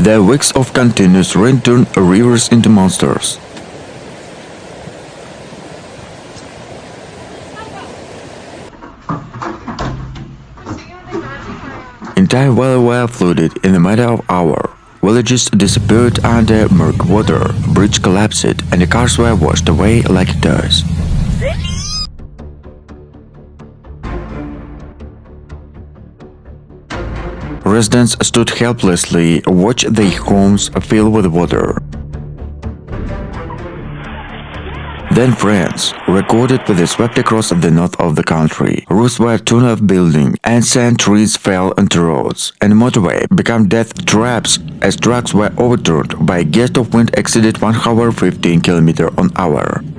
The weeks of continuous rain turned rivers into monsters. Entire valleys were flooded in a matter of hours. Villages disappeared under murky water, bridges collapsed, and the cars were washed away like dust. Residents stood helplessly, watching their homes fill with water. Then France recorded with the swept across the north of the country. Roofs were torn off buildings, and sand trees fell onto roads, and motorway became death traps as trucks were overturned by a gust of wind exceeded 115 km/h.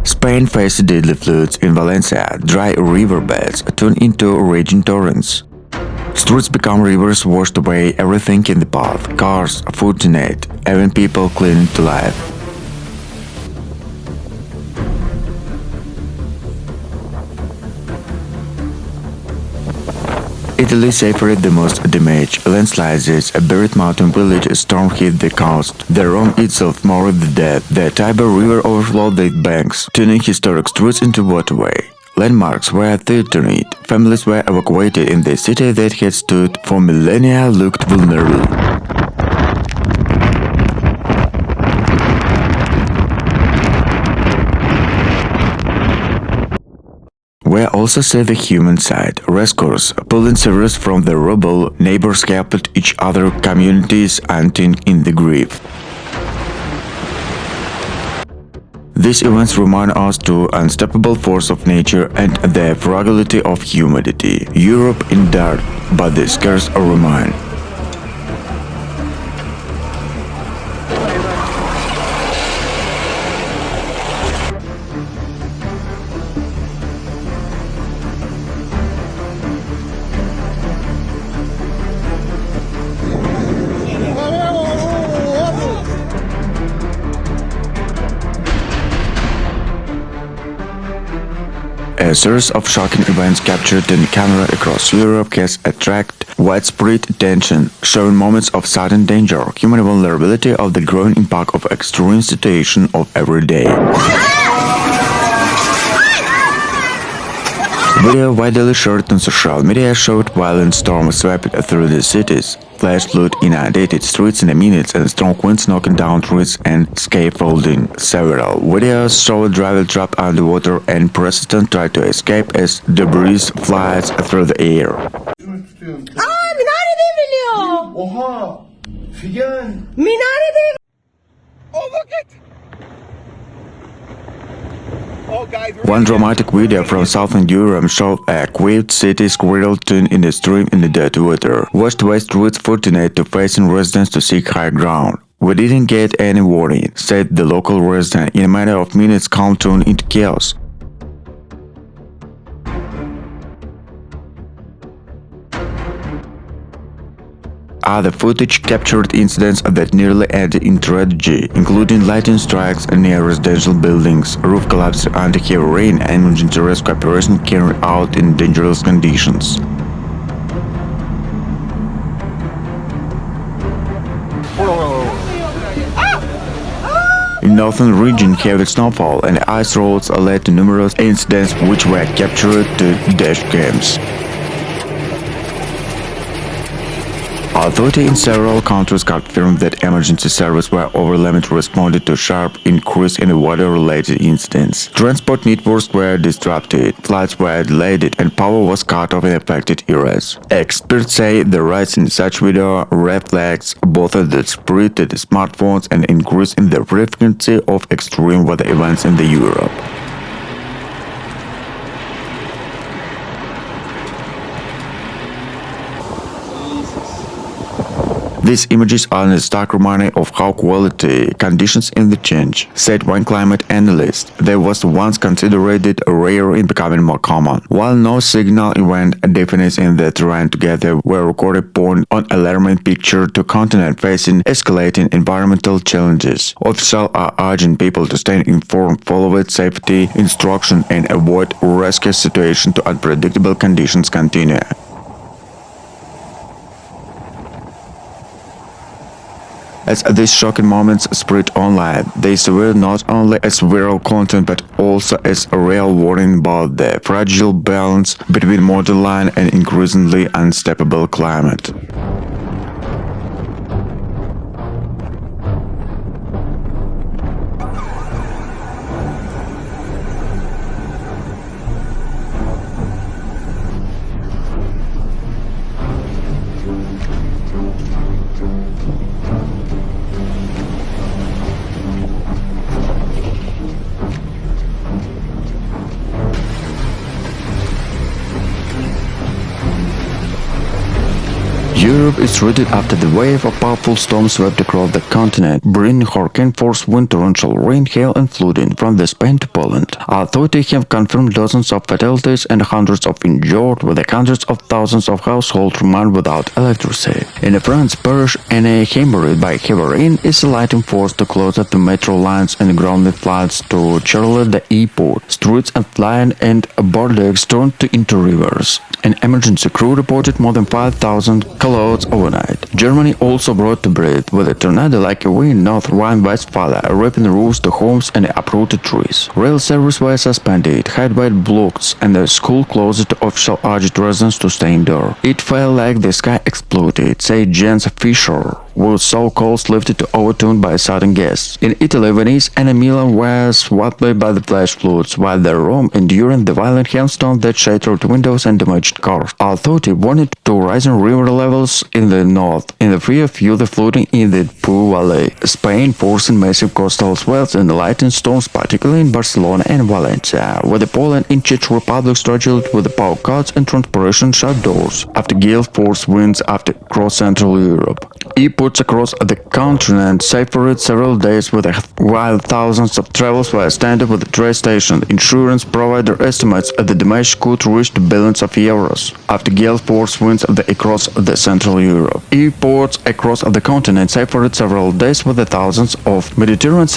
Spain faced deadly floods in Valencia. Dry riverbeds turned into raging torrents. Streets become rivers, washed away everything in the path: cars, food to eat, even people clinging to life. Italy suffered the most damage. Landslides, a buried mountain village, storm hit the coast. The Rhone itself mourned the dead. The Tiber River overflowed the banks, turning historic streets into waterway. Landmarks were threatened. Families were evacuated, and the city that had stood for millennia looked vulnerable. We also see the human side. Rescuers pulling survivors from the rubble, neighbors helped each other, communities unting in the grief. These events remind us to unstoppable force of nature and the fragility of humanity. Europe endured, but the scars remain. A series of shocking events captured on camera across Europe has attracted widespread attention, showing moments of sudden danger, human vulnerability, of the growing impact of extreme situations of every day. Video widely shared on social media showed violent storms swept through the cities. Flash flood inundated streets in a minute, and strong winds knocking down trees and scaffolding. Several videos show drivers trapped underwater, and pedestrians try to escape as debris flies through the air. Minare devriliyor. Oha! Figen! Minare devriliyor. Oh, look it! Oh, guys, One dramatic video from southern Europe showed a quiet city squirrel turned in a stream in the dirty water. Washed away streets fortunate to facing residents to seek higher ground. "We didn't get any warning," said the local resident. In a matter of minutes, calm turned into chaos. Other footage captured incidents that nearly ended in tragedy, including lightning strikes near residential buildings, roof collapse under heavy rain, and emergency rescue operation carried out in dangerous conditions. In northern region, heavy snowfall and ice roads led to numerous incidents which were captured to dash cams. Authorities in several countries confirmed that emergency services were overwhelmed to respond to sharp increase in water-related incidents. Transport networks were disrupted, flights were delayed, and power was cut off in affected areas. Experts say the rise in such weather reflects both the spread to the smartphones and increase in the frequency of extreme weather events in Europe. These images are a stark reminder of how quality conditions in the change, said one climate analyst. They was once considered rare in becoming more common. While no signal event definites in the terrain together were recorded point on alarming picture to continent facing escalating environmental challenges. Officials are urging people to stay informed, follow its safety instruction and avoid risky situations to unpredictable conditions continue. As these shocking moments spread online, they serve not only as viral content but also as a real warning about the fragile balance between modern life and increasingly unstable climate. Europe is riddled after the wave of powerful storms swept across the continent, bringing hurricane-force wind, torrential rain, hail and flooding from Spain to Poland. Authorities have confirmed dozens of fatalities and hundreds of injured, with hundreds of thousands of households remain without electricity. In France, Paris, and hammered by heavy rain, is a lighting force to close up the metro lines and grounded flights to Charlotte the airport. Streets and flying and boardwalks turned into rivers. An emergency crew reported more than 5,000 clouds overnight. Germany also brought to breath with a tornado like a wind North Rhine-Westphalia, ripping roofs to homes and uprooted trees. Rail service were suspended, highway blocked, and the school closed to official urged residents to stay indoors. It felt like the sky exploded, said Jens Fischer, with so-called lifted to overturned by sudden gusts. In Italy, Venice and Milan were swept by the flash floods, while the Rome enduring the violent hailstorm that shattered windows and damaged cars. Authorities warned to rising river levels in the north, in the fear of further flooding in the Po Valley. Spain forcing massive coastal swells and lightning storms, particularly in Barcelona and Valencia, where the Poland and Czech Republic struggled with the power cuts and transportation shutdowns after gale force winds across Central Europe. Airports across the continent suffered several days while thousands of travelers were stranded with the train station. Insurance provider estimates the damage could reach billions of euros after gale force winds across the Central Europe. Airports across the continent suffered several days with thousands of Mediterranean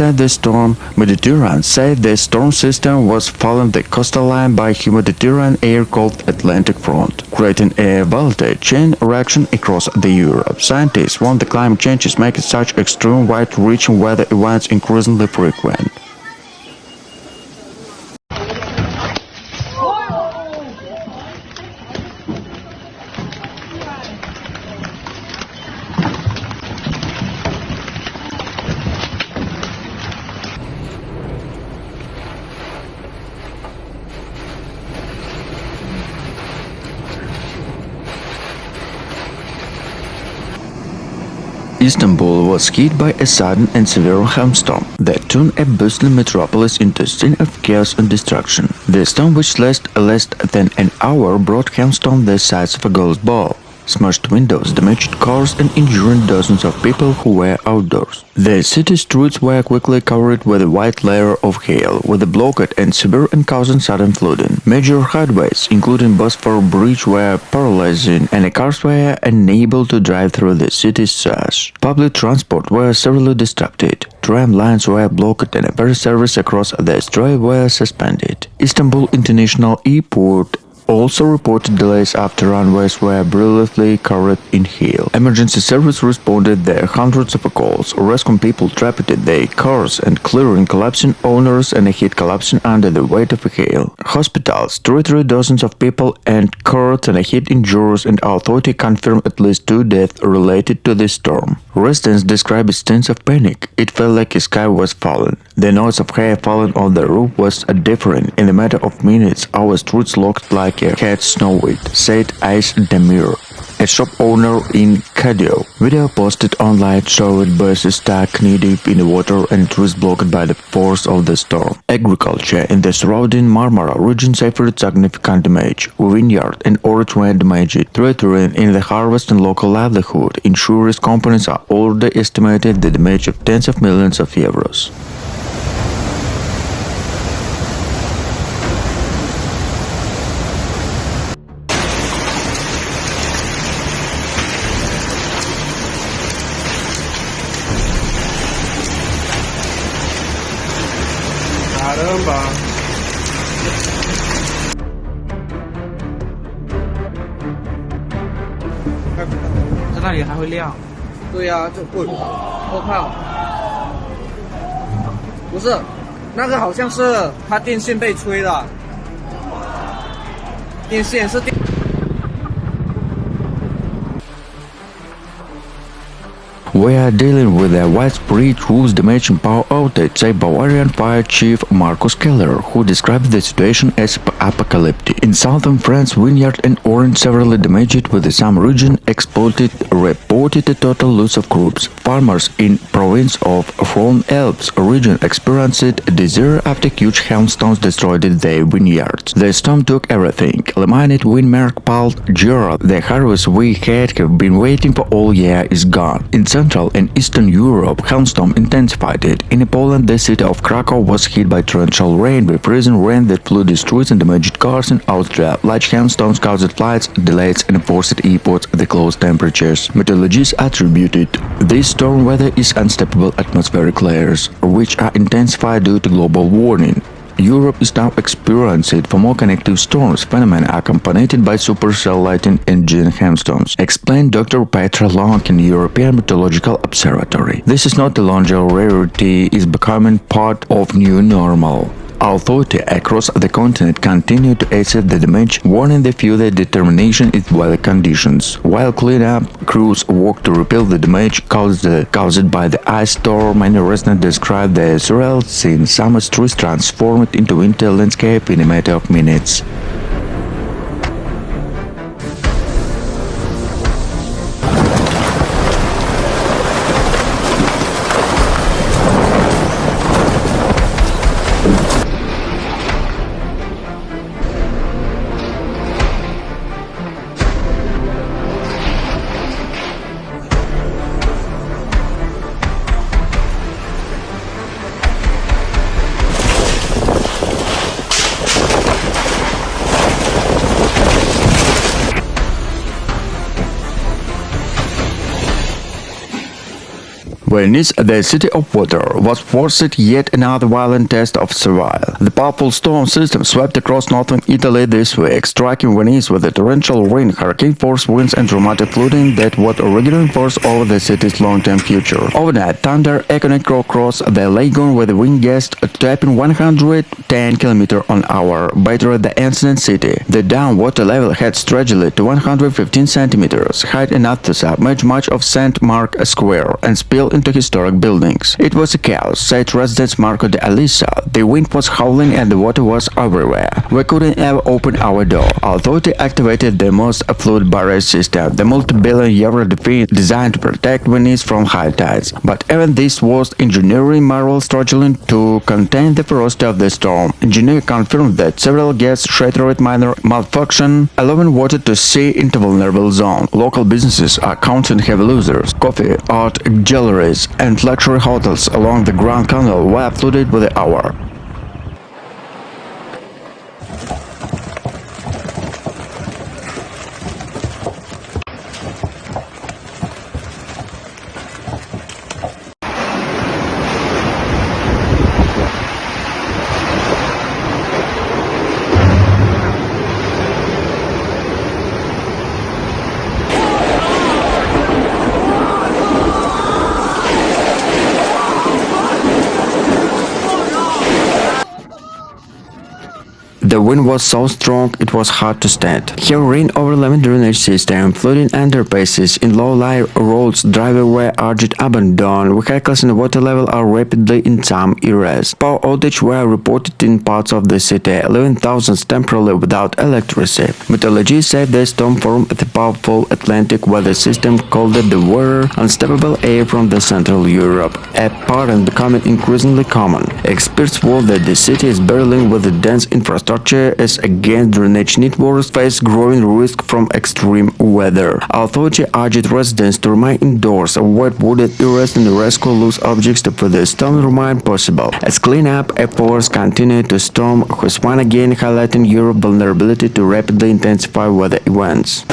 said the storm system was following the coastal line by Mediterranean air called Atlantic Front, creating a volatile chain reaction across the Europe. Scientists warn the climate change is making such extreme wide-reaching weather events increasingly frequent. Istanbul was hit by a sudden and severe hailstorm that turned a bustling metropolis into a scene of chaos and destruction. The storm, which lasted less than an hour, brought hailstones the size of a golf ball, smashed windows, damaged cars, and injured dozens of people who were outdoors. The city streets were quickly covered with a white layer of hail, with a blockade and severe and causing sudden flooding. Major highways, including Bosphorus Bridge, were paralyzing, and cars were unable to drive through the city's sewers. Public transport was severely disrupted. Tram lines were blocked and ferry service across the strait were suspended. Istanbul International Airport also reported delays after runways were briefly covered in hail. Emergency service responded there hundreds of calls, rescuing people trapped in their cars and clearing collapsing owners and heat collapsing under the weight of hail. Hospitals treated dozens of people and cars and heat injuries, and authorities confirmed at least 2 deaths related to this storm. Residents described a sense of panic. It felt like the sky was falling. The noise of hail falling on the roof was different. In a matter of minutes, our streets looked like a cat snow white, said Ice Demir, a shop owner in Cadio. Video posted online showed buses stuck knee-deep in the water and trees blocked by the force of the storm. Agriculture in the surrounding Marmara region suffered significant damage. Vineyard and orchard were damaged, threatening in the harvest and local livelihood. Insurance companies are already estimated the damage of tens of millions of euros. Caramba. 在那里还会亮。对呀、这我靠！不是，那个好像是它电线被吹了，电线是电。We are dealing with a widespread whose damaging power outage, said Bavarian Fire Chief Markus Keller, who described the situation as apocalyptic. In southern France, vineyard and orange severely damaged, with some region reported a total loss of crops. Farmers in province of Rhône-Alpes region experienced disaster after huge hailstones destroyed their vineyards. The storm took everything. Laminate Windmark Palt Gerard, the harvest we have been waiting for all year, is gone. In Central and Eastern Europe, hailstorm intensified. In Poland, the city of Krakow was hit by torrential rain, with freezing rain that flooded streets and damaged cars. In Austria, large hailstorms caused flights, delays, and forced airports at the close temperatures. Meteorologists attributed this storm weather is unstable atmospheric layers, which are intensified due to global warming. Europe is now experiencing for more connective storms, phenomena accompanied by supercell lightning and giant hailstorms, explained Dr. Petra Long in the European Meteorological Observatory. This is not a longer rarity, is becoming part of new normal. Authorities across the continent continue to assess the damage, warning the future determination in weather conditions. While cleanup crews work to repair the damage caused by the ice storm, many residents describe the surreal scene. Summer streets transformed into winter landscape in a matter of minutes. Venice, the city of water, was forced yet another violent test of survival. The powerful storm system swept across northern Italy this week, striking Venice with a torrential rain, hurricane-force winds and dramatic flooding that would reinforce over the city's long-term future. Overnight, thunder echoed across the lagoon with wind gusts tapping 110 km an hour, battered the ancient city. The down water level had stretched to 115 centimeters, high enough to submerge much of St. Mark Square and spill into historic buildings. It was a chaos, said resident Marco de Alisa. The wind was howling and the water was everywhere. We couldn't ever open our door. Authority activated the most flood barrier system, the multi-billion-euro defense designed to protect Venice from high tides. But even this was engineering marvel struggling to contain the ferocity of the storm. Engineers confirmed that several gates shattered minor malfunction, allowing water to seep into vulnerable zone. Local businesses are counting heavy losers. Coffee, art, galleries, and luxury hotels along the Grand Canal were flooded within an hour. The wind was so strong it was hard to stand. Heavy rain overwhelmed drainage system, flooding underpasses in low-lying roads, drivers were urged abandon. Vehicles and water level are rapidly in some areas. Power outages were reported in parts of the city, leaving thousands temporarily without electricity. Meteorologists said the storm formed at a powerful Atlantic weather system called the weather unstable air from the Central Europe, a pattern becoming increasingly common. Experts warn that the city is battling with a dense infrastructure as against drainage networks face growing risk from extreme weather. Authorities urged residents to remain indoors, avoid wooded areas and rescue loose objects to put the storm remain possible. As cleanup efforts continue to storm, has once again highlighting Europe's vulnerability to rapidly intensify weather events.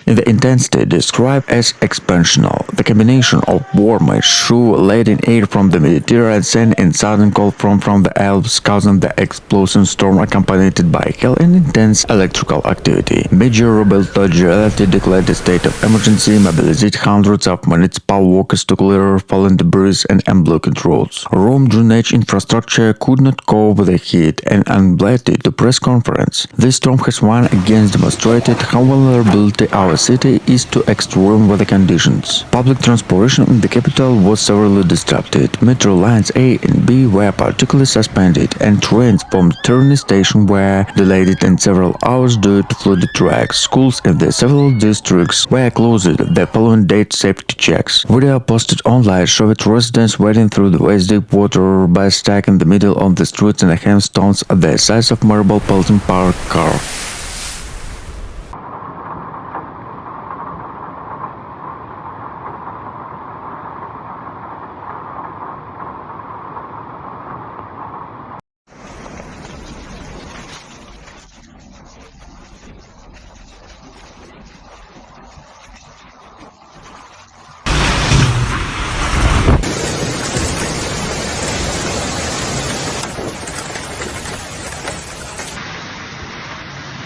The intensity described as expansional, the combination of warm and shoe-laden air from the Mediterranean Sea and southern cold front from the Alps causing the explosion storm accompanied by hail and intense electrical activity. Major authorities declared a state of emergency, mobilized hundreds of municipal workers to clear fallen debris and unblocked roads. Rome drainage infrastructure could not cope with the heat and unbladed the press conference. This storm has once again demonstrated how vulnerability our city is to extreme weather conditions. Public transportation in the capital was severely disrupted. Metro lines A and B were particularly suspended, and trains from Terni station were delayed in several hours due to flooded tracks. Schools in the several districts were closed the following day safety checks. Video posted online showed residents wading through the waist-deep water by stuck in the middle of the streets and hailstones the size of marble Pelton Park car.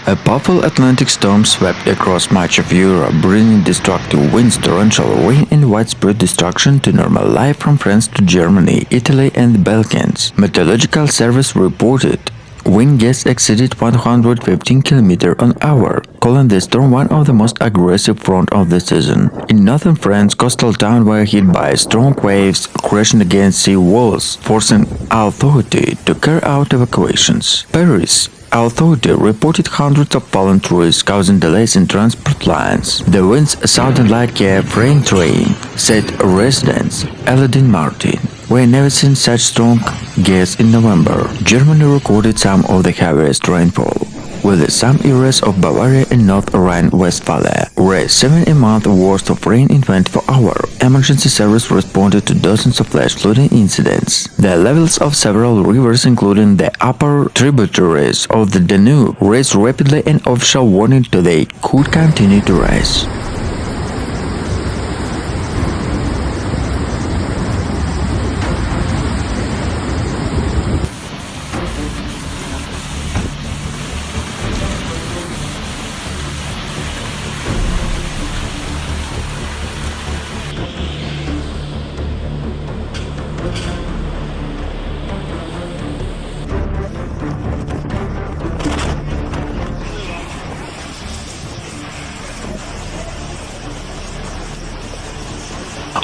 A powerful Atlantic storm swept across much of Europe, bringing destructive winds, torrential rain and widespread destruction to normal life from France to Germany, Italy and the Balkans. Meteorological Service reported wind gusts exceeded 115 km/h, calling the storm one of the most aggressive front of the season. In northern France, coastal towns were hit by strong waves crashing against sea walls, forcing authorities to carry out evacuations. Paris authorities reported hundreds of fallen trees causing delays in transport lines. The winds sounded like a freight train, said residents Eladin Martin. We have never seen such strong gusts in November. Germany recorded some of the heaviest rainfall, with some areas of Bavaria and North Rhine-Westphalia receiving a month worth of rain in 24 hours. Emergency service responded to dozens of flash flooding incidents. The levels of several rivers, including the upper tributaries of the Danube, raised rapidly, and official warning today could continue to rise.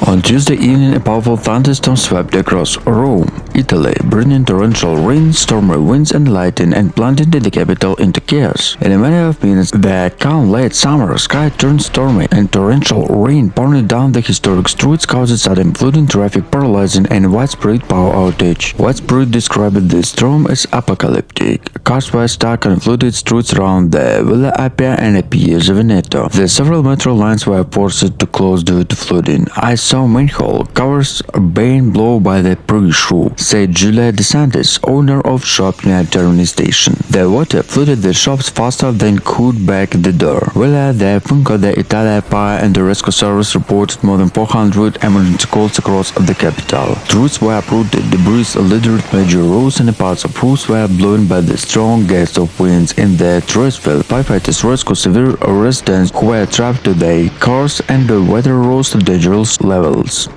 On Tuesday evening, a powerful thunderstorm swept across Rome, Italy, bringing torrential rain, stormy winds and lightning and plunging the capital into chaos. In a matter of minutes, the calm late summer sky turned stormy and torrential rain poured down the historic streets, caused sudden flooding, traffic paralyzing, and widespread power outage. Widespread described the storm as apocalyptic. Cars were stuck on flooded streets around the Villa Appia and Piazza Veneto. The several metro lines were forced to close due to flooding. I saw manhole covers being blown by the pre-show, said Julia DeSantis, owner of shop near Termini station. The water flooded the shops faster than could back the door. Villa the Funco de Italia Fire and the rescue service reported more than 400 emergency calls across the capital. Streets were uprooted, debris littered major roads, and parts of roofs were blown by the strong gusts of winds. In the Tresville, firefighters rescued severe residents who were trapped to their cars, and the weather rose to dangerous levels.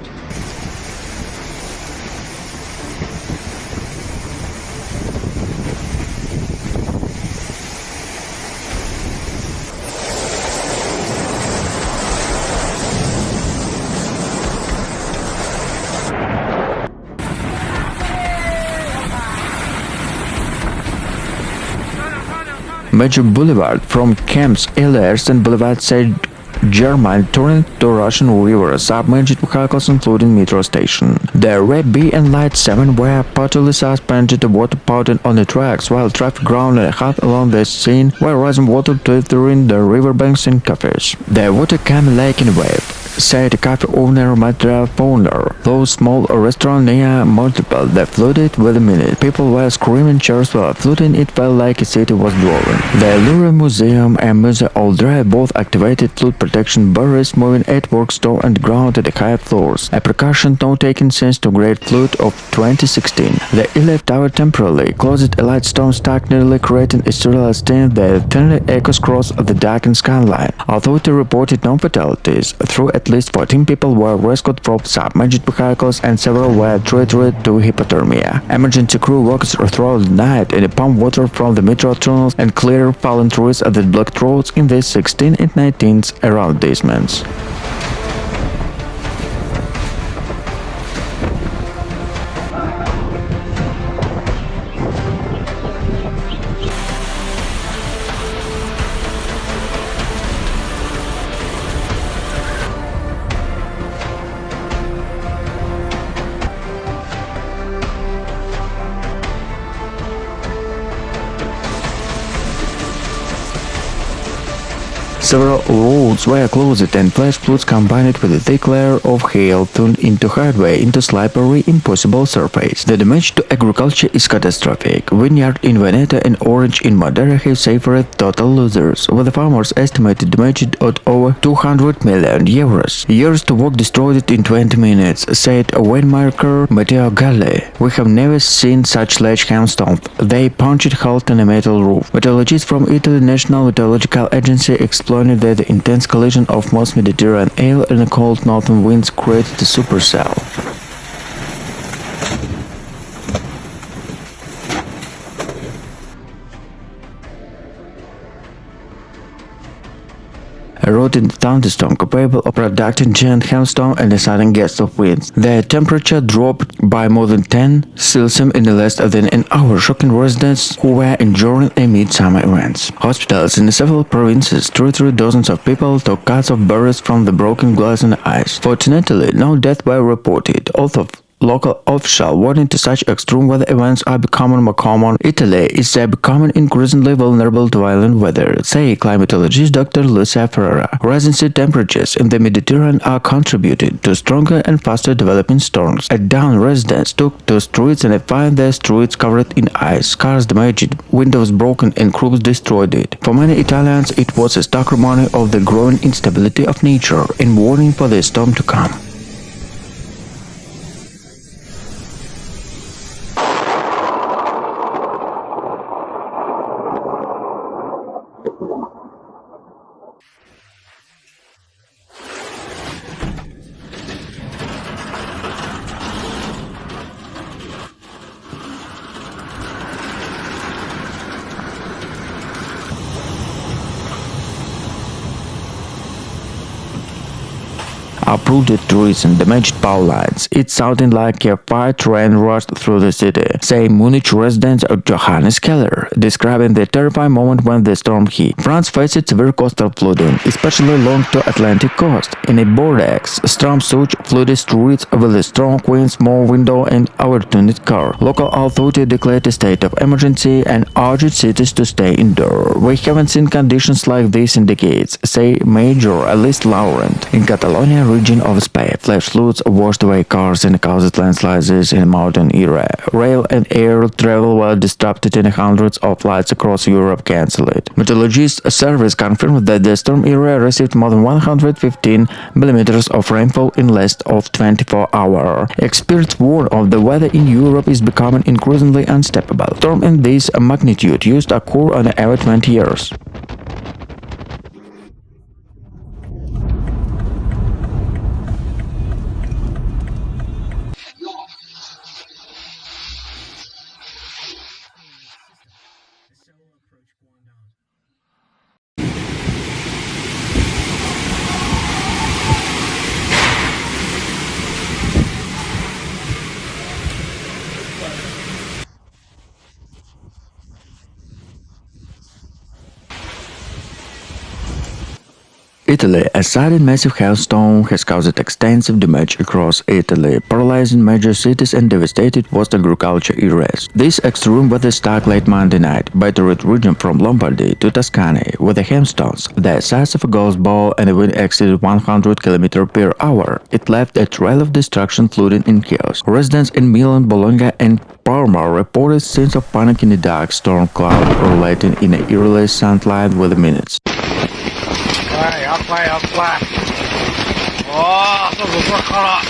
Major Boulevard from Camps Elias and Boulevard Saint Germain turned to Russian River, submerged vehicles including metro station. The Red B and Light 7 were partly suspended, water pouring on the tracks, while traffic ground and half along the scene were rising water threatening the riverbanks and cafes. The water came like in a wave, said cafe owner Matra Founder. Those small restaurant near multiple that flooded within a minute. People were screaming, chairs were flooding, it felt like a city was drawing. The Louvre Museum and Musée Audrey both activated flood protection barriers, moving earthworks store and ground to the higher floors, a precaution not taken since the Great Flood of 2016. The Elef Tower temporarily closed, a light storm struck nearly creating a surreal stain that thinly echoes across the darkened skyline. Authority reported no fatalities, through at least 14 people were rescued from submerged vehicles and several were treated to hypothermia. Emergency crew worked throughout the night and pumped water from the metro tunnels and cleared fallen trees at the blocked roads in the 16th and 19th arrondissements. Several roads were closed and flash floods combined with a thick layer of hail turned into highway into slippery, impossible surface. The damage to agriculture is catastrophic. Vineyard in Veneto and orange in Madeira have suffered total losers, with the farmers estimated damage at over 200 million euros. Years to work destroyed in 20 minutes, said winemaker Matteo Galli. We have never seen such large hailstones. They punched holes in a metal roof. Meteorologists from Italy National Meteorological Agency explained that the intense collision of most Mediterranean air and the cold northern winds created a supercell. A rotting thunderstorm capable of producing giant hailstorm and a sudden gust of winds. The temperature dropped by more than 10 Celsius in less than an hour, shocking residents who were enduring amid summer events. Hospitals in several provinces treated dozens of people, took cuts of barriers from the broken glass and ice. Fortunately, no deaths were reported, although local officials warning to such extreme weather events are becoming more common. Italy is becoming increasingly vulnerable to violent weather, say climatologist Dr. Lucia Ferrara. Rising sea temperatures in the Mediterranean are contributing to stronger and faster developing storms. At dawn, residents took to streets and found their streets covered in ice, cars damaged, windows broken, and crops destroyed. For many Italians, it was a stark reminder of the growing instability of nature and warning for the storm to come. uprooted trees and damaged power lines. It sounded like a fire train rushed through the city, say Munich resident Johannes Keller, describing the terrifying moment when the storm hit. France faced severe coastal flooding, especially along the Atlantic coast. In a vortex, storm surge flooded streets with a strong wind, small window, and overturned car. Local authorities declared a state of emergency and urged cities to stay indoors. "We haven't seen conditions like this in decades," say Major Alice Laurent. In Catalonia region of Spain, flash floods washed away cars and caused landslides in a mountain area. Rail and air travel were disrupted and hundreds of flights across Europe cancelled. Meteorologists service confirmed that the storm area received more than 115 millimeters of rainfall in less of 24 hours. Experts warn of the weather in Europe is becoming increasingly unstable. Storm in this magnitude used to occur on every 20 years. Italy, a sudden massive hailstorm has caused extensive damage across Italy, paralyzing major cities and devastated vast agriculture areas. This extreme weather struck late Monday night, battered region from Lombardy to Tuscany with the hailstones the size of a golf ball and a wind exceeded 100 km per hour. It left a trail of destruction, flooding, and chaos. Residents in Milan, Bologna, and Parma reported scenes of panic in the dark storm cloud relating in an eerily sunlight with minutes. 快快！哇，这不是喝了。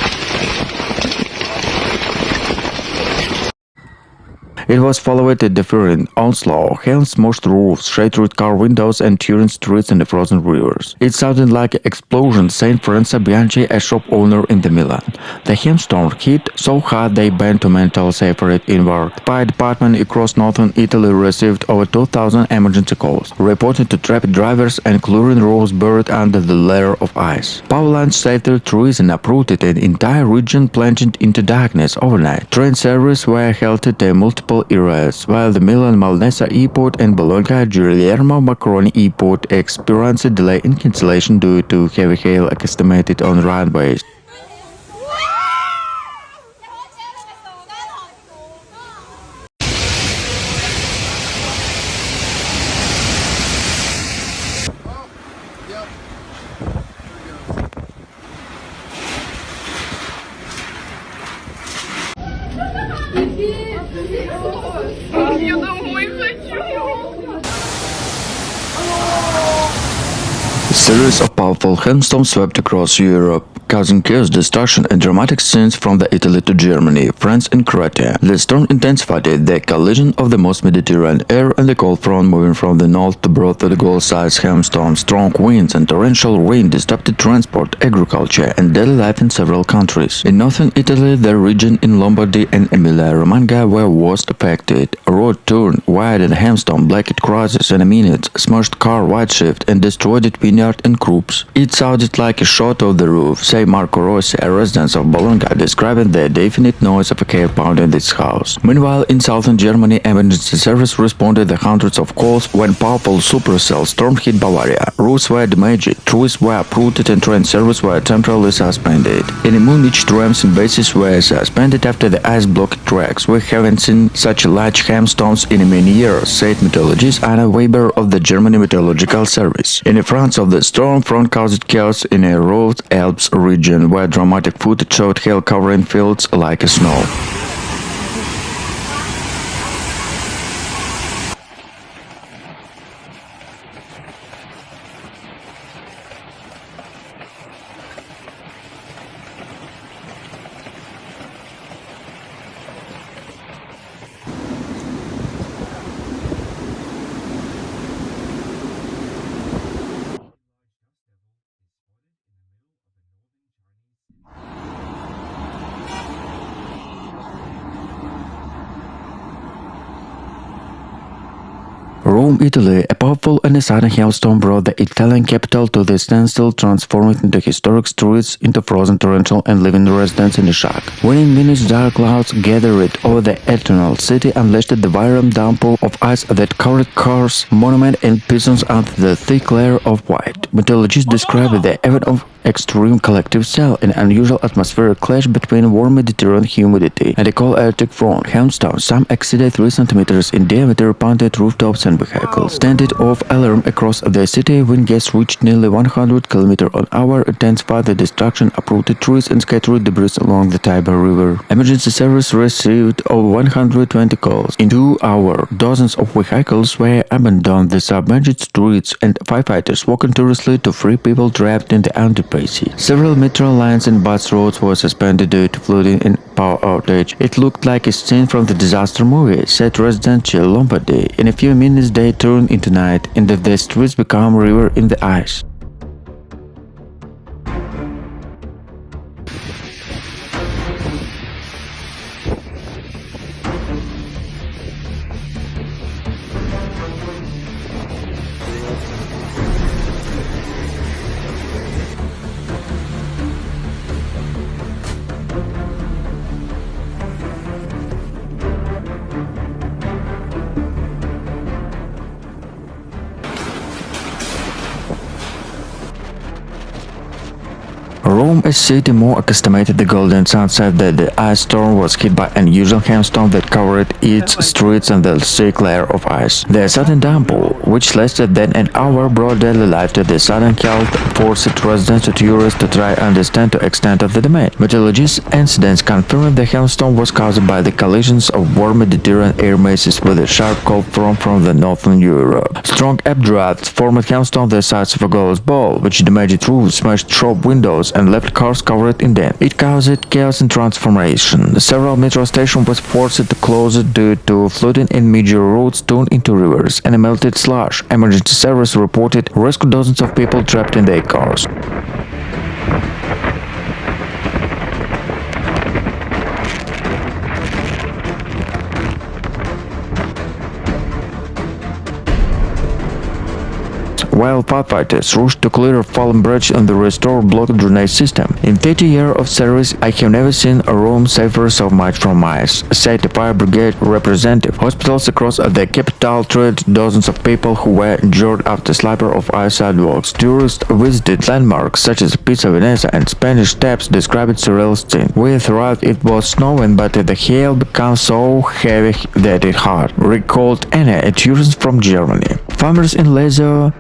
It was followed a different onslaught. Hail smashed roofs, shattered car windows, and turned streets into frozen rivers. It sounded like an explosion, said Franza Bianchi, a shop owner in the Milan. The hailstorm hit so hard they banned to mental separate inward. Fire department across northern Italy received over 2,000 emergency calls, reported to trapped drivers and clearing roads buried under the layer of ice. Power lines shattered, trees and uprooted an entire region, plunged into darkness overnight. Train services were halted at multiple areas, while the Milan-Malnesa Airport and Bologna-Guglielmo Marconi Airport experienced a delay in cancellation due to heavy hail estimated on runways. Я домой хочу. A series of powerful hailstorms swept across Europe, causing chaos, destruction, and dramatic scenes from Italy to Germany, France, and Croatia. The storm intensified the collision of the most Mediterranean air and the cold front moving from the north to brought the goal-sized hailstorms. Strong winds and torrential rain disrupted transport, agriculture, and daily life in several countries. In northern Italy, the region in Lombardy and Emilia-Romagna were worst affected. A road turned wide and a hailstorm blacked crosses in a minute, smashed car wide shift, and destroyed vineyard and crops. It sounded like a shot of the roof, say Marco Rossi, a resident of Bologna, describing the definite noise of a hail pound in this house. Meanwhile, in southern Germany, emergency service responded to hundreds of calls when powerful supercell storm hit Bavaria. Roofs were damaged, trees were uprooted, and train service were temporarily suspended. In Munich, trams and buses were suspended after the ice blocked tracks. We haven't seen such large hailstorms in many years, said meteorologist Anna Weber of the German Meteorological Service. In France of the storm front caused chaos in a Rhode Alps region where dramatic footage showed hail covering fields like snow. Rome, Italy, a powerful and sudden hailstorm brought the Italian capital to the standstill, transforming the historic streets into frozen torrential and living residents in a shock. Within minutes, dark clouds gathered over the eternal city, unleashed the violent downpour of ice that covered cars, monuments, and pigeons under the thick layer of white. Meteorologists described the event of extreme collective cell, an unusual atmospheric clash between warm Mediterranean humidity and a cold Arctic front. Hailstones, some exceeded 3 centimeters in diameter, pounded rooftops and vehicles. Standing off alarm across the city, wind gusts reached nearly 100 km/h, intensified the destruction, uprooted trees and scattered debris along the Tiber River. Emergency service received over 120 calls. In 2 hours, dozens of vehicles were abandoned the submerged streets, and firefighters worked tirelessly to free people trapped in the underpass. Several metro lines and bus roads were suspended due to flooding and power outage. It looked like a scene from the disaster movie, said resident Lombardy. In a few minutes, day turned into night, and the streets became a river in the ice. Rome, a city more accustomed to the golden sunset, that the ice storm was hit by an unusual hailstorm that covered its streets and the thick layer of ice. The sudden downpour, which lasted then an hour, brought daily life to the sudden health, forced residents and tourists to try and understand the extent of the damage. Meteorologists' incidents confirmed the hailstorm was caused by the collisions of warm Mediterranean air masses with a sharp cold front from the northern Europe. Strong updrafts formed hailstones the size of a golf ball, which damaged roofs, smashed shop windows, and left cars covered in damp. It caused chaos and transformation. Several metro stations were forced to close due to flooding, and major roads turned into rivers and melted slush. Emergency service reported rescued dozens of people trapped in their cars. While firefighters rushed to clear a fallen bridge and the restore blocked drainage system. In 30 years of service, I have never seen a room suffer so much from ice, said the fire brigade representative. Hospitals across the capital treated dozens of people who were injured after slipper of ice sidewalks. Tourists visited landmarks such as Pizza Venezia and Spanish Steps, described surreal scene. We thought it was snowing, but the hail became so heavy that it hurt, recalled Anna, a tourist from Germany. Farmers in Lazio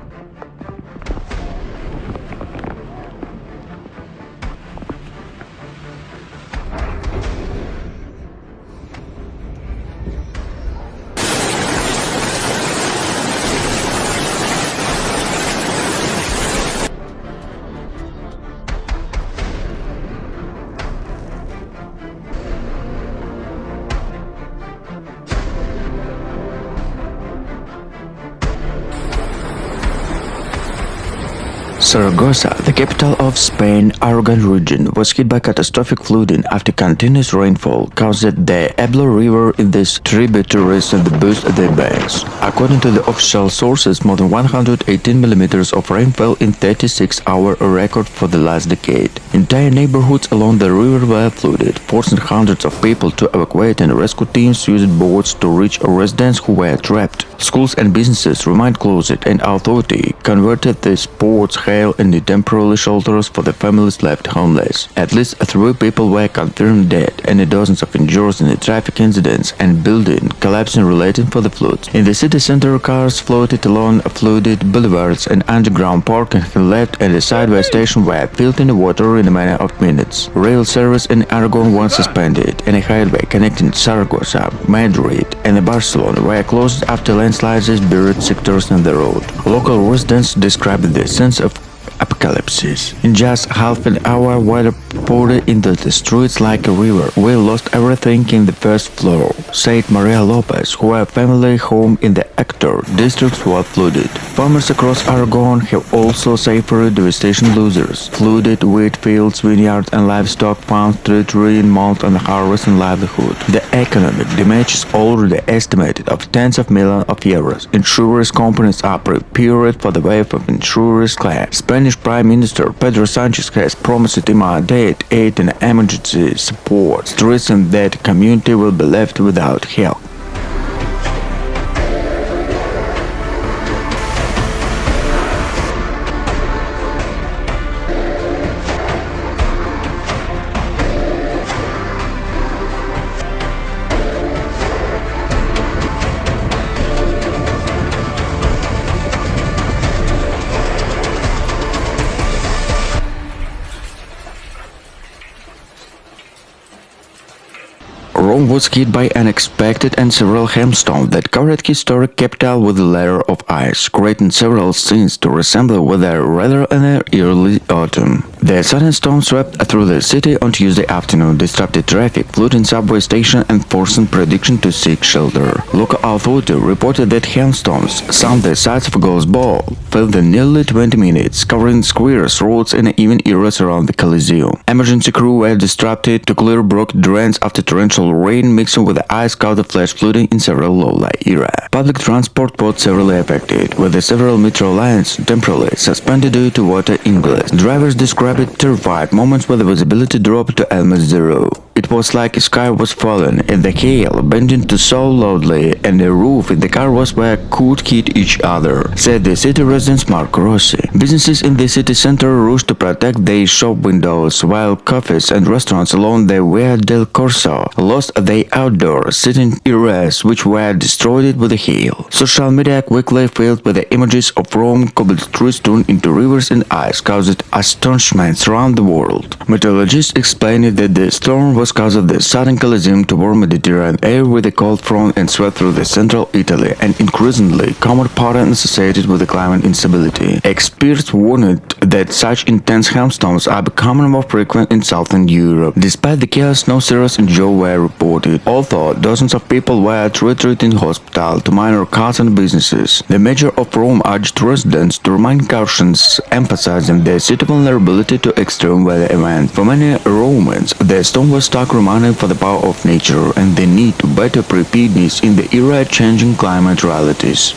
Saragossa, the capital of Spain, Aragon region, was hit by catastrophic flooding after continuous rainfall caused the Ebro River in these tributaries and burst their banks. According to the official sources, more than 118 millimeters of rain fell in 36 hours, a record for the last decade. Entire neighborhoods along the river were flooded, forcing hundreds of people to evacuate, and rescue teams used boats to reach residents who were trapped. Schools and businesses remained closed, and authorities converted the sports, hail, and the temporary shelters for the families left homeless. At least 3 people were confirmed dead, and dozens of injured in the traffic incidents and building collapsing related for the floods. In the city center, cars floated along flooded boulevards, and underground parking left and the sideway station were filled in the water in a matter of minutes. Rail service in Aragon was suspended, and a highway connecting Saragossa, Madrid, and Barcelona were closed after landslides buried sectors on the road. Local residents described the sense of apocalypse. In just half an hour, weather poured into the streets like a river. We lost everything in the first floor, said Maria Lopez, whose family home in the Hector district was flooded. Farmers across Aragon have also suffered devastation. Losers flooded wheat fields, vineyards, and livestock found territory in month on harvest and livelihood. The economic damage is already estimated of tens of millions of euros. Insurance companies are prepared for the wave of insurance claims. Spanish Prime Minister Pedro Sanchez has promised immediate aid and emergency support, stressing that the community will be left without help. Rome was hit by unexpected and several hailstones that covered historic capital with a layer of ice, creating several scenes to resemble weather rather than early autumn. The sudden storm swept through the city on Tuesday afternoon, disrupted traffic, flooding subway station, and forcing production to seek shelter. Local authorities reported that hailstones, some the size of a golf ball, fell in nearly 20 minutes, covering squares, roads, and even areas around the Coliseum. Emergency crew were disrupted to clear broken drains after torrential rain mixing with the ice caused flash flooding in several low-lying areas. Public transport was severely affected, with the several metro lines temporarily suspended due to water ingress. Drivers described terrified moments where the visibility dropped to almost zero. It was like a sky was falling, and the hail bending to so loudly, and the roof in the car was where could hit each other, said the city resident Mark Rossi. Businesses in the city center rushed to protect their shop windows, while cafes and restaurants along the Via del Corso lost their outdoor sitting areas, which were destroyed with the hail. Social media quickly filled with the images of Rome cobbled streets turned into rivers and ice caused astonishment around the world. Meteorologists explained that the storm was caused of the sudden collision toward Mediterranean air with a cold front and swept through the central Italy, an increasingly common pattern associated with the climate instability. Experts warned that such intense hailstorms are becoming more frequent in southern Europe. Despite the chaos, no serious injuries were reported, although dozens of people were treated in hospital to minor cuts and businesses. The mayor of Rome urged residents to remain cautious, emphasizing the city vulnerability to extreme weather events. For many Romans, the storm was stark reminder for the power of nature and the need to better preparedness in the era-changing climate realities.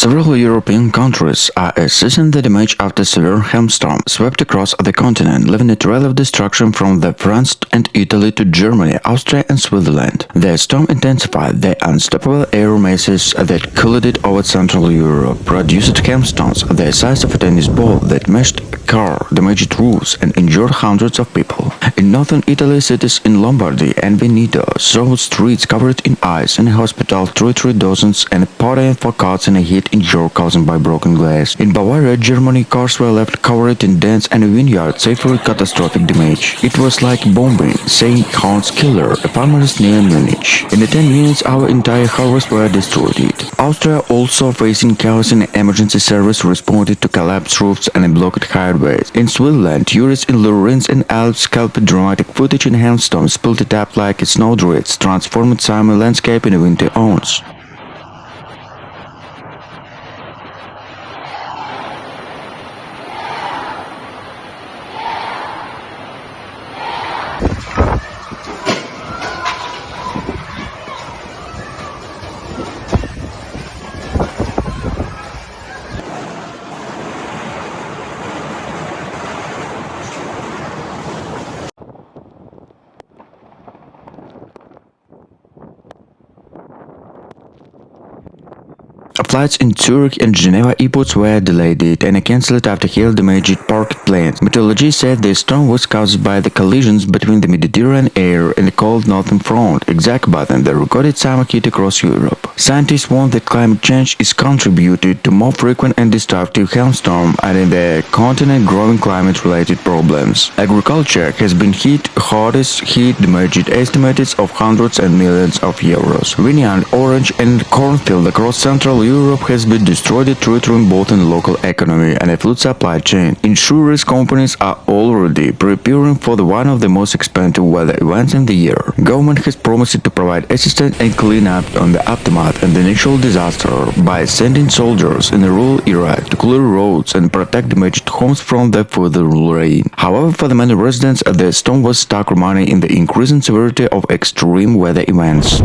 Several European countries are assessing the damage after severe hailstorm swept across the continent, leaving a trail of destruction from France and Italy to Germany, Austria and Switzerland. The storm intensified the unstoppable air masses that collided over Central Europe, produced hailstones the size of a tennis ball that mashed a car, damaged roofs and injured hundreds of people. In northern Italy, cities in Lombardy and Veneto saw streets covered in ice and hospital territory dozens and partying for cuts and a heat injury caused by broken glass. In Bavaria, Germany, cars were left covered in dents and vineyards suffered catastrophic damage. It was like bombing, saying Hans Killer, a farmer near Munich. In 10 minutes, our entire harvest were destroyed. Austria, also facing chaos and emergency service, responded to collapsed roofs and blocked highways. In Switzerland, tourists in Lorenz and Alps captured dramatic footage in hailstorms, spilled it up like snowdrifts, transformed summer landscape in winter owns. Flights in Zurich and Geneva airports were delayed and cancelled after hail damaged parked planes. Meteorologists said the storm was caused by the collisions between the Mediterranean air and the cold northern front, exact pattern that recorded summer heat across Europe. Scientists warn that climate change is contributed to more frequent and destructive hailstorms and in the continent growing climate-related problems. Agriculture has been hit hardest, hit damaged estimates of hundreds and millions of euros. Vineyard, orange and cornfield across Central Europe has been destroyed, threatening both in the local economy and a food supply chain. Insurance companies are already preparing for one of the most expensive weather events in the year. Government has promised to provide assistance and clean up on the aftermath and the natural disaster by sending soldiers in rural Iraq to clear roads and protect damaged homes from the further rain. However, for the many residents, the storm was stuck remaining in the increasing severity of extreme weather events.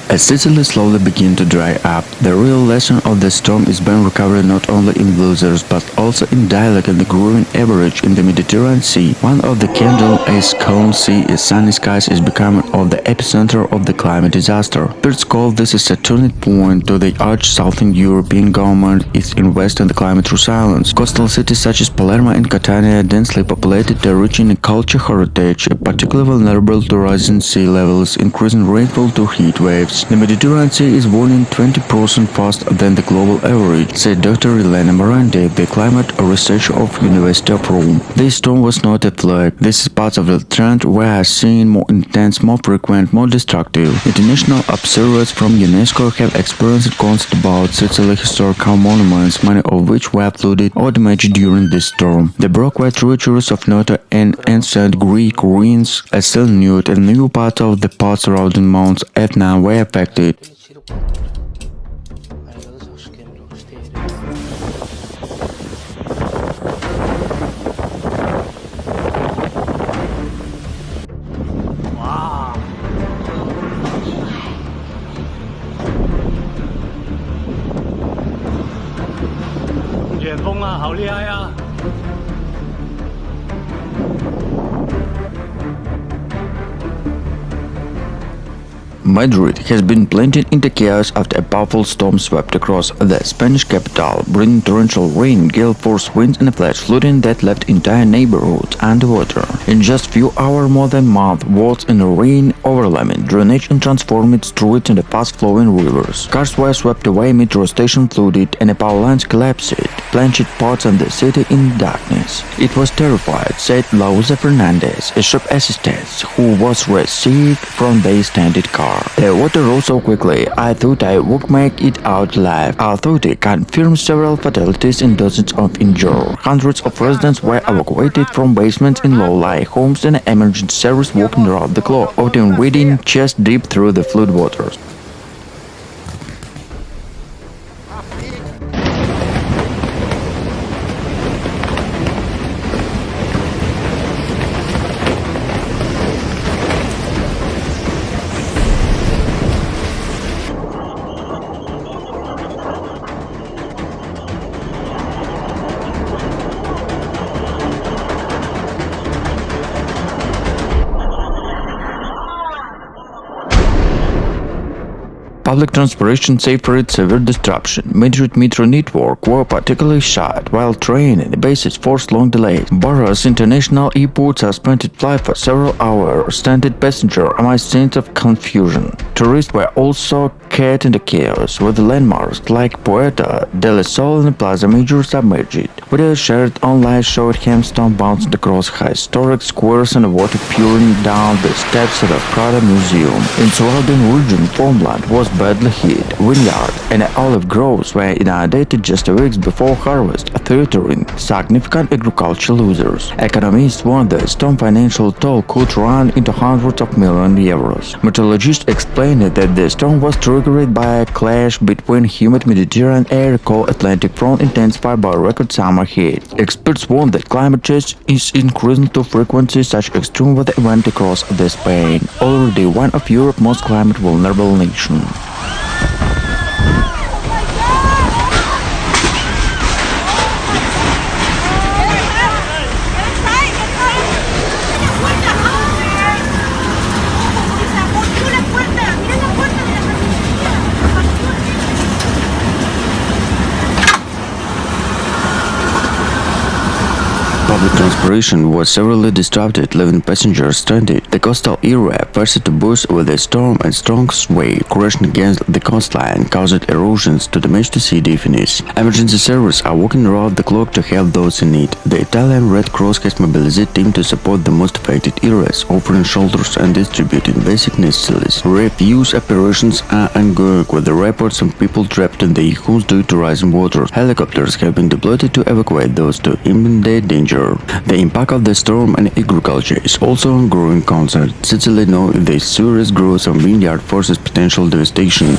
As Sicily slowly begins to dry up, the real lesson of the storm is being recovered not only in blizzards but also in dialect and the growing average in the Mediterranean Sea. One of the candle as calm sea is sunny skies is becoming of the epicenter of the climate disaster. Experts call this a turning point to the arch Southern European government is invest in the climate resilience. Coastal cities such as Palermo and Catania, densely populated, are reaching a culture heritage, particularly vulnerable to rising sea levels, increasing rainfall to heat waves. The Mediterranean Sea is warming 20% faster than the global average, said Dr. Elena Morandi, the climate researcher of University of Rome. This storm was not a fluke. This is part of the trend we are seeing more intense, more frequent, more destructive. International observers from UNESCO have experienced concerns about Sicily's historical monuments, many of which were flooded or damaged during this storm. The Brockway treacherous of Noto and ancient Greek ruins, a still nude and new part of the parts surrounding Mount Etna were affected. Madrid has been plunged into chaos after a powerful storm swept across the Spanish capital, bringing torrential rain, gale force winds and a flash flooding that left entire neighborhoods underwater. In just few hours, more than a month was in rain, overwhelming drainage and transformed streets into fast-flowing rivers. Cars were swept away, metro stations flooded, and power lines collapsed, plunging parts of the city in darkness. It was terrified, said Lauza Fernandez, a shop assistant who was received from the standard car. The water rose so quickly, I thought I would make it out alive. Authorities confirmed several fatalities and dozens of injured. Hundreds of residents were evacuated from basements in low-lying homes and emergency service working around the clock, often wading chest deep through the floodwaters. Public transportation suffered severe disruption. Madrid metro network were particularly shut, while train and buses forced long delays. Barras International Airport suspended flight for several hours, stranded passengers amidst scenes of confusion. Tourists were also caught in the chaos, with landmarks like Puerta del Sol and Plaza Major submerged. Videos shared online showed hailstones bouncing across historic squares and water pouring down the steps of the Prada Museum. In surrounding region, farmland was badly hit. Vineyard and olive groves were inundated just weeks before harvest, threatening significant agricultural losers. Economists warned the storm financial toll could run into hundreds of millions euros. Meteorologists explained that the storm was triggered triggered by a clash between humid Mediterranean air cold Atlantic front intensified by record summer heat. Experts warn that climate change is increasing to frequency such extreme weather events across the Spain, already one of Europe's most climate vulnerable nations. Public transportation was severely disrupted, leaving passengers stranded. The coastal area faced to boost with a storm and strong sway, crashing against the coastline, causing erosions to damage the sea definition. Emergency services are working around the clock to help those in need. The Italian Red Cross has mobilized a team to support the most affected areas, offering shelters and distributing basic necessities. Refuse operations are ongoing, with the reports of people trapped in the homes due to rising water. Helicopters have been deployed to evacuate those to imminent danger. The impact of the storm on agriculture is also a growing concern. Sicily knows the serious growth of vineyard forces potential devastation.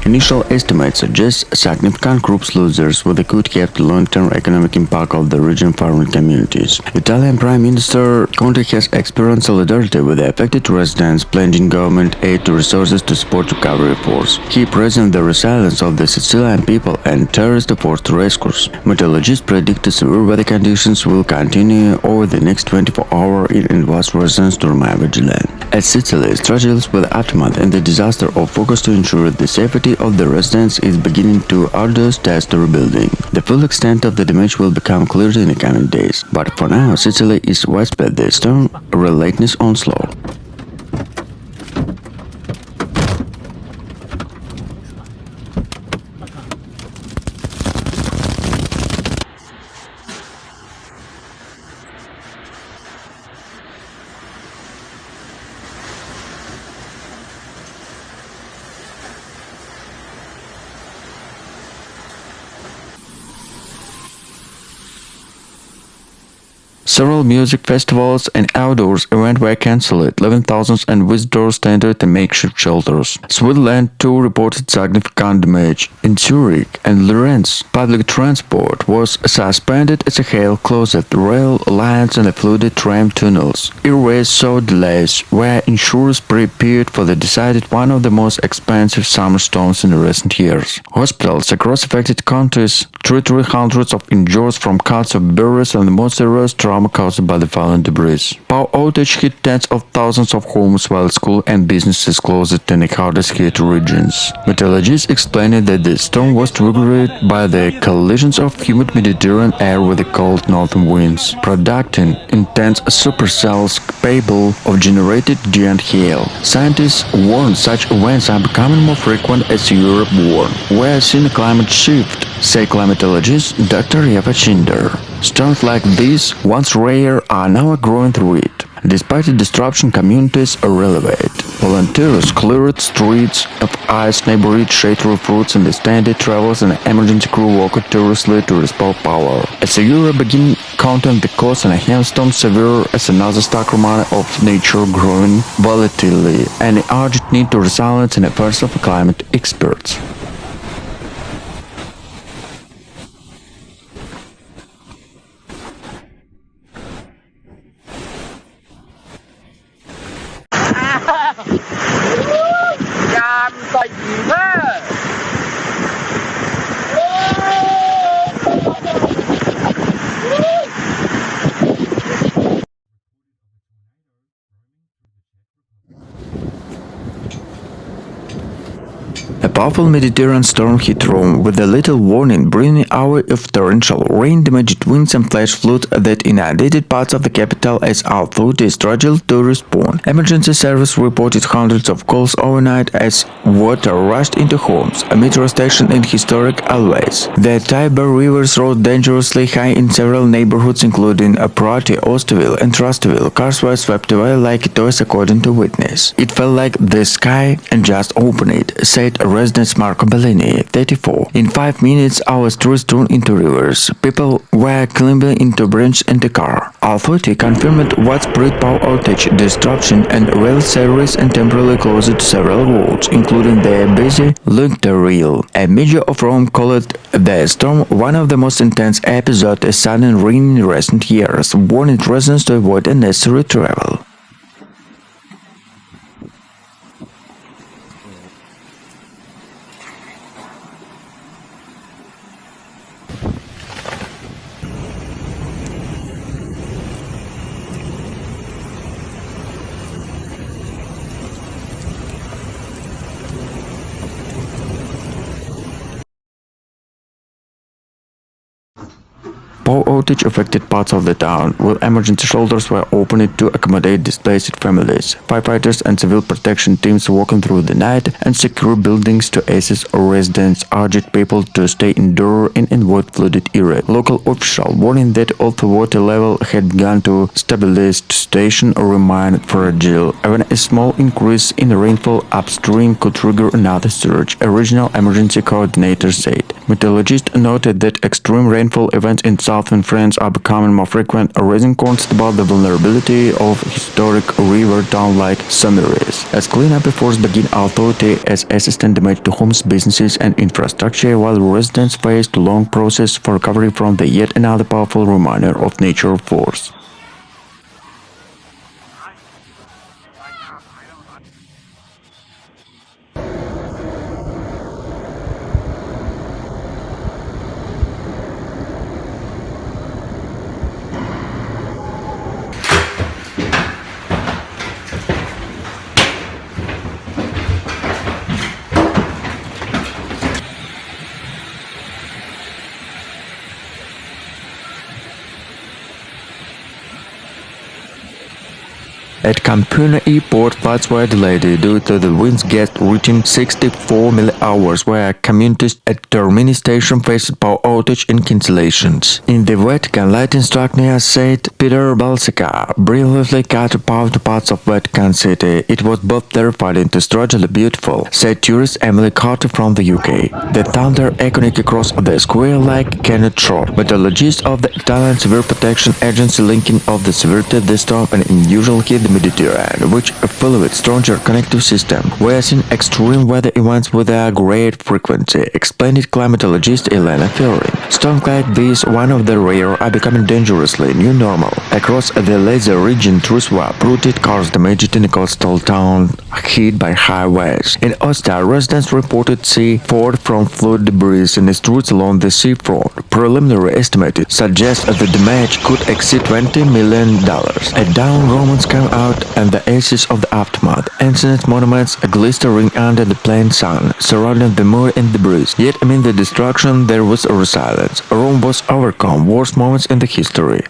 Initial estimates suggest significant crops losers with could have the long-term economic impact of the region farming communities. Italian Prime Minister Conte has experienced solidarity with the affected residents, pledging government aid to resources to support recovery efforts. He praised the resilience of the Sicilian people and terrorist efforts to rescues. Meteorologists predict severe weather conditions will continue over the next 24 hours and invite residents to remain vigilant. As Sicily struggles with the aftermath and the disaster of focus to ensure the safety of the residents is beginning to arduous task to rebuilding. The full extent of the damage will become clear in the coming days, but for now Sicily is widespread the storm relentless onslaught. Several music festivals and outdoors events were cancelled, leaving thousands of visitors stranded in makeshift shelters. Switzerland too reported significant damage. In Zurich and Lorenz, public transport was suspended as a hail closed rail lines and flooded tram tunnels. Airways saw delays, where insurers prepared for the decided one of the most expensive summer storms in recent years. Hospitals across affected countries treated hundreds of injured from cuts of barriers and the most serious trauma caused by the fallen debris. Power outage hit tens of thousands of homes while schools and businesses closed in the hardest hit regions. Meteorologists explained that the storm was triggered by the collisions of humid Mediterranean air with the cold northern winds, producing intense supercells capable of generating giant hail. Scientists warn such events are becoming more frequent as Europe warns. We are seeing a climate shift, say climatologist Dr. Eva Chinder. Storms like these, once rare, are now growing through it. Despite the disruption, communities are relevant. Volunteers cleared streets of ice, neighborhood shade fruits, and the standard travels and emergency crew worked tirelessly to restore power. As Europe begin counting the cost and a hailstorm severe as another stark reminder of nature growing volatility and the urgent need to resilience in the efforts of climate experts. A powerful Mediterranean storm hit Rome with a little warning, bringing an hour of torrential rain, damaged winds and flash flood that inundated parts of the capital as authorities struggled to respond. Emergency service reported hundreds of calls overnight as water rushed into homes, a metro station and historic allways. The Tiber rivers rose dangerously high in several neighborhoods including Prati, Osterville and Trustville. Cars were swept away like toys according to witness. It felt like the sky and just opened it, said a resident residents Marco Bellini, 34. In 5 minutes, our streets turned into rivers. People were climbing into branches and the car. Authority confirmed widespread power outage, disruption, and rail service and temporarily closed several roads, including the busy Lunter Rail. A media of Rome called the storm one of the most intense episodes of sudden rain in recent years, warning residents to avoid unnecessary travel. Power outage affected parts of the town, while emergency shelters were opened to accommodate displaced families. Firefighters and civil protection teams working through the night and secure buildings to assist residents urged people to stay indoors and avoid flooded areas. Local officials warning that although water level had begun to stabilize, the station remained fragile. Even a small increase in rainfall upstream could trigger another surge, a regional emergency coordinator said. Meteorologists noted that extreme rainfall events in southern France are becoming more frequent, raising concerns about the vulnerability of historic river towns like Sommeriez. As cleanup efforts begin, authority as assistant damage to homes, businesses, and infrastructure, while residents faced a long process for recovery from the yet another powerful reminder of natural force. At Campuna Airport, flights were delayed due to the winds gust reaching 64 mph, where commuters at Termini station faced power outage and cancellations. In the Vatican, light instructor said Peter Balsica brilliantly cut power to parts of Vatican City. It was both terrifying and strangely beautiful, said tourist Emily Carter from the UK. The thunder echoing across the square like cannot shot. Meteorologists of the Italian Civil Protection Agency linking of the severity of the storm and unusual heat the Mediterranean, which followed stronger connective system. We are seeing extreme weather events with a great frequency, explained climatologist Elena Ferrin. Storms like this, one of the rare, are becoming dangerously new normal. Across the Lazio region, trees were uprooted, cars damaged in a coastal town hit by high waves. In Ostia, residents reported sea fought from flood debris in the streets along the seafront. Preliminary estimates suggest that the damage could exceed $20 million. A down Romans come out and the ashes of the aftermath. Ancient monuments glistering under the plain sun, surrounding the mud and debris. Yet amid the destruction there was a resilience. Rome was overcome worst moments in the history.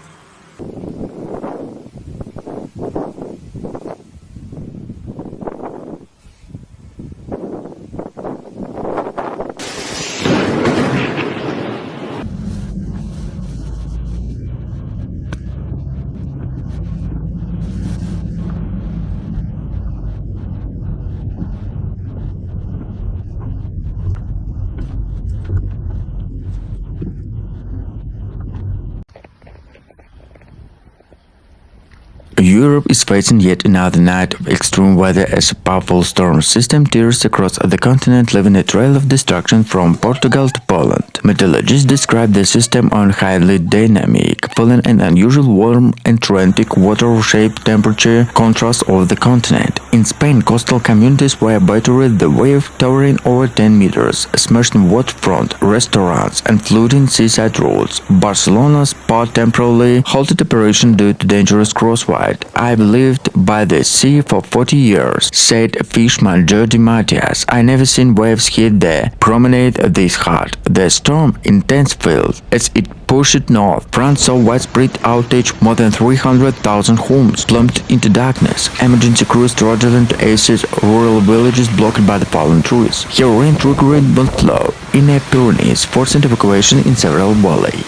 Europe is facing yet another night of extreme weather as a powerful storm system tears across the continent, leaving a trail of destruction from Portugal to Poland. Meteorologists describe the system as highly dynamic, following an unusual warm Atlantic water-shaped temperature contrast of the continent. In Spain, coastal communities were battered the wave towering over 10 meters, smashing waterfront, restaurants, and flooding seaside roads. Barcelona's port temporarily halted operation due to dangerous crosswind. I lived by the sea for 40 years, said fisherman Jordi Matias. I never seen waves hit the promenade this hard. The storm intensified as it pushed north. France saw widespread outage, more than 300,000 homes plunged into darkness. Emergency crews struggled to assist rural villages blocked by the fallen trees. Here rain triggered both flow in the Pyrenees, forcing evacuation in several valleys.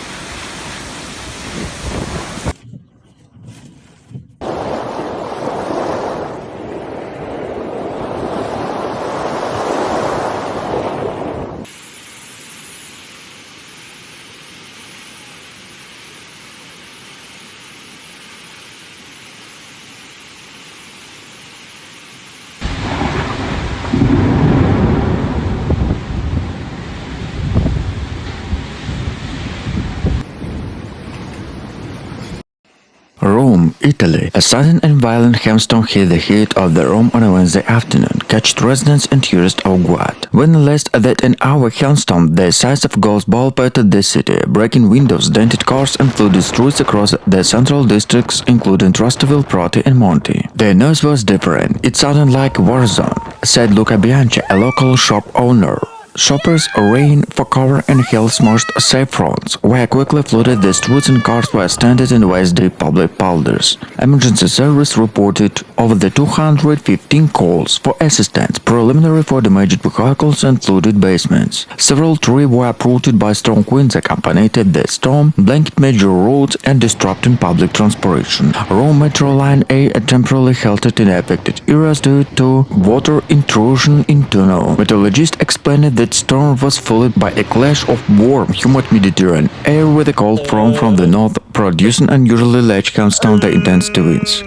Italy. A sudden and violent hailstorm hit the heat of the Rome on a Wednesday afternoon, catched residents and tourists off guard. When less than an hour hailstorm the size of golf ball pelted the city, breaking windows, dented cars and flooded streets across the central districts including Trastevere, Proti and Monti. The noise was different. It sounded like a war zone, said Luca Bianchi, a local shop owner. Shoppers ran for cover and hail-smashed safe fronts, where quickly flooded the streets and cars were stranded in Wednesday public boulders. Emergency service reported over the 215 calls for assistance, preliminary for damaged vehicles and flooded basements. Several trees were uprooted by strong winds accompanied the storm, blanket major roads and disrupting public transportation. Rome Metro Line A temporarily halted in affected areas due to water intrusion in tunnel. Meteorologists explained that storm was followed by a clash of warm, humid Mediterranean air with a cold front from the north, producing unusually large hailstones and intense winds.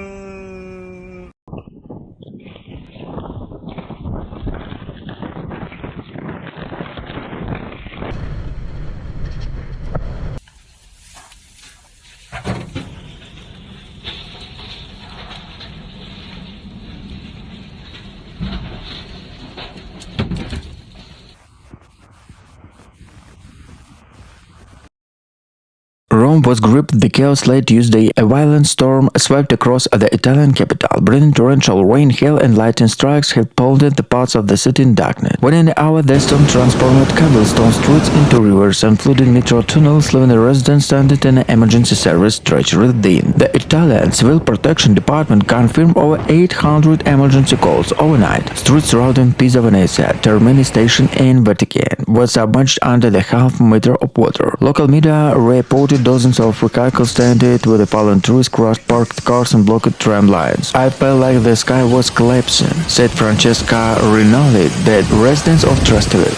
Rome was gripped the chaos late Tuesday. A violent storm swept across the Italian capital, bringing torrential rain, hail and lightning strikes have plunged the parts of the city in darkness. Within an hour, the storm transformed cobblestone streets into rivers and flooded metro tunnels, leaving the residents stranded in an emergency service stretched within. The Italian Civil Protection Department confirmed over 800 emergency calls overnight. Streets surrounding Pisa Venezia, Termini station in Vatican, were submerged under the half-meter of water. Local media reported dozens of vehicles stranded with the fallen trees, crushed parked cars and blocked tram lines. "I felt like the sky was collapsing," said Francesca Rinaldi, the resident of Trastevere.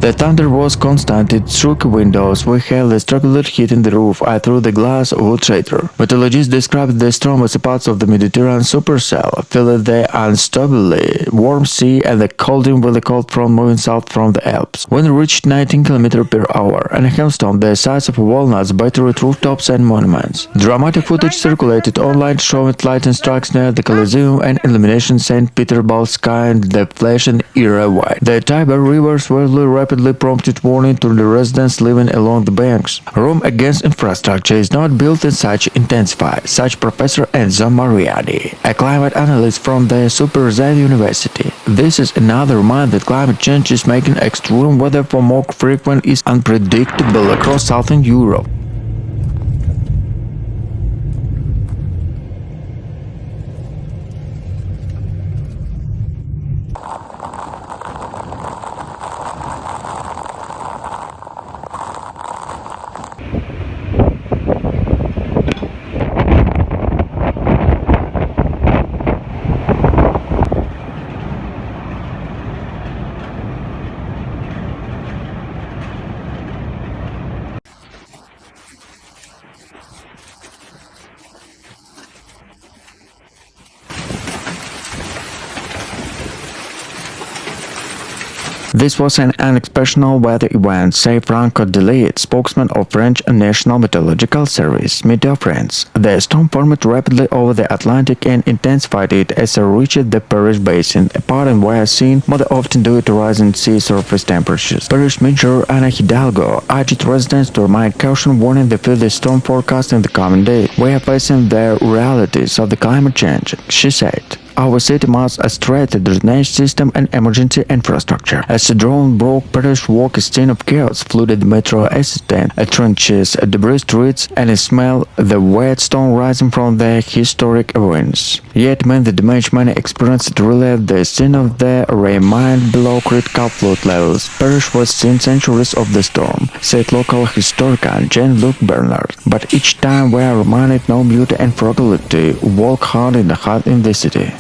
The thunder was constant, it shook windows, we hail the struggled hitting the roof, I threw the glass would shatter. Meteorologists described the storm as a part of the Mediterranean supercell, filled the unstoppably warm sea and the cold wind with the cold front moving south from the Alps. When it reached 19 km per hour, and a hailstorm the size of walnuts battered rooftops and monuments. Dramatic footage circulated online showing lightning strikes near the Colosseum and illumination St. Petersburg sky and the flashing era wide. The Tiber rivers were rapidly prompted warning to the residents living along the banks. Rome against infrastructure is not built in such intensify, such Professor Enzo Mariani, a climate analyst from the Super Z University. This is another reminder that climate change is making extreme weather for more frequent is unpredictable across southern Europe. This was an unexceptional weather event, said Franco Delit, spokesman of French National Meteorological Service, Meteo France. The storm formed rapidly over the Atlantic and intensified it as it reached the Paris basin, a pattern where seen more often due to rising sea surface temperatures. Paris Mayor Ana Hidalgo urged residents to remain caution, warning they feel the storm forecast in the coming days. We are facing the realities of the climate change, she said. Our city must strengthen the drainage system and emergency infrastructure. As the drone broke Paris walk a scene of chaos, flooded metro assistant, trenches, debris streets, and a smell the wet stone rising from the historic ruins. Yet when the damage many experienced relieved the scene of the remained below critical flood levels. Paris was seen centuries of the storm, said local historian Jean-Luc Bernard. But each time we are reminded no beauty and fragility walk hand in hand in the city.